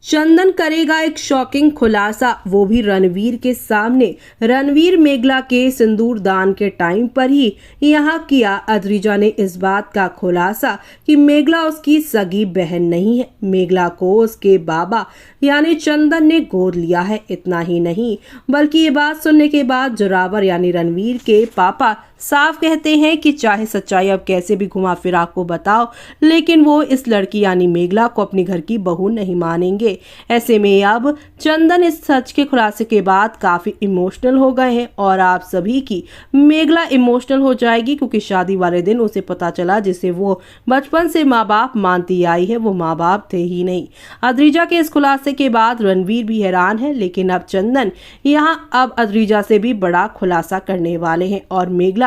चंदन करेगा एक शॉकिंग खुलासा, वो भी रणवीर के सामने। रणवीर मेघला के सिंदूर दान के टाइम पर ही यहाँ किया। अद्रिजा ने इस बात का खुलासा कि मेघला उसकी सगी बहन नहीं है, मेघला को उसके बाबा यानी चंदन ने गोद लिया है। इतना ही नहीं बल्कि ये बात सुनने के बाद जोरावर यानी रणवीर के पापा साफ कहते हैं कि चाहे सच्चाई अब कैसे भी घुमा फिरा को बताओ, लेकिन वो इस लड़की यानी मेघला को अपनी घर की बहू नहीं मानेंगे। ऐसे में अब चंदन इस सच के खुलासे के बाद काफी इमोशनल हो गए हैं और आप सभी की मेघला इमोशनल हो जाएगी, क्योंकि शादी वाले दिन उसे पता चला जिसे वो बचपन से माँ बाप मानती आई है वो माँ बाप थे ही नहीं। अद्रिजा के इस खुलासे के बाद रणवीर भी हैरान है, लेकिन अब चंदन यहाँ अब अद्रिजा से भी बड़ा खुलासा करने वाले हैं और मेघला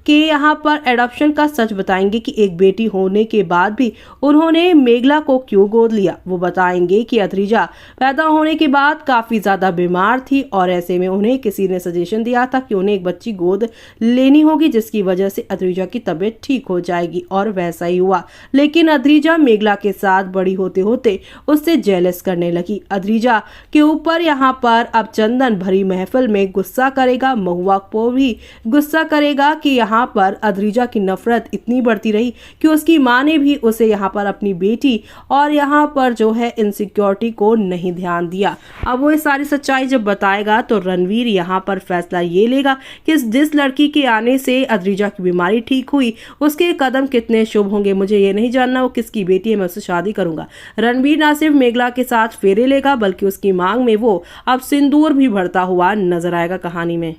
कि यहाँ पर एडॉप्शन का सच बताएंगे कि एक बेटी होने के बाद भी उन्होंने मेघला को क्यों गोद लिया। वो बताएंगे कि अद्रिजा पैदा होने के बाद काफी ज्यादा बीमार थी और ऐसे में उन्हें किसी ने सजेशन दिया था कि उन्हें एक बच्ची गोद लेनी होगी, जिसकी वजह से अद्रिजा की तबीयत ठीक हो जाएगी और वैसा ही हुआ। लेकिन अद्रिजा मेघला के साथ बड़ी होते होते उससे जेलस करने लगी। अद्रिजा के ऊपर यहाँ पर अब चंदन भरी महफिल में गुस्सा करेगा, महुआ को भी गुस्सा करेगा कि यहाँ पर अद्रिजा की नफरत इतनी बढ़ती रही कि उसकी माँ ने भी उसे यहाँ पर अपनी बेटी और यहाँ पर जो है इनसिक्योरिटी को नहीं ध्यान दिया। अब वो सारी सच्चाई जब बताएगा तो रणवीर यहाँ पर फैसला ये लेगा कि जिस लड़की के आने से अद्रिजा की बीमारी ठीक हुई उसके कदम कितने शुभ होंगे। मुझे ये नहीं जानना वो किसकी बेटी है, मैं उससे शादी करूंगा। रणवीर ना सिर्फ मेघला के साथ फेरे लेगा बल्कि उसकी मांग में वो अब सिंदूर भी भरता हुआ नजर आएगा कहानी में।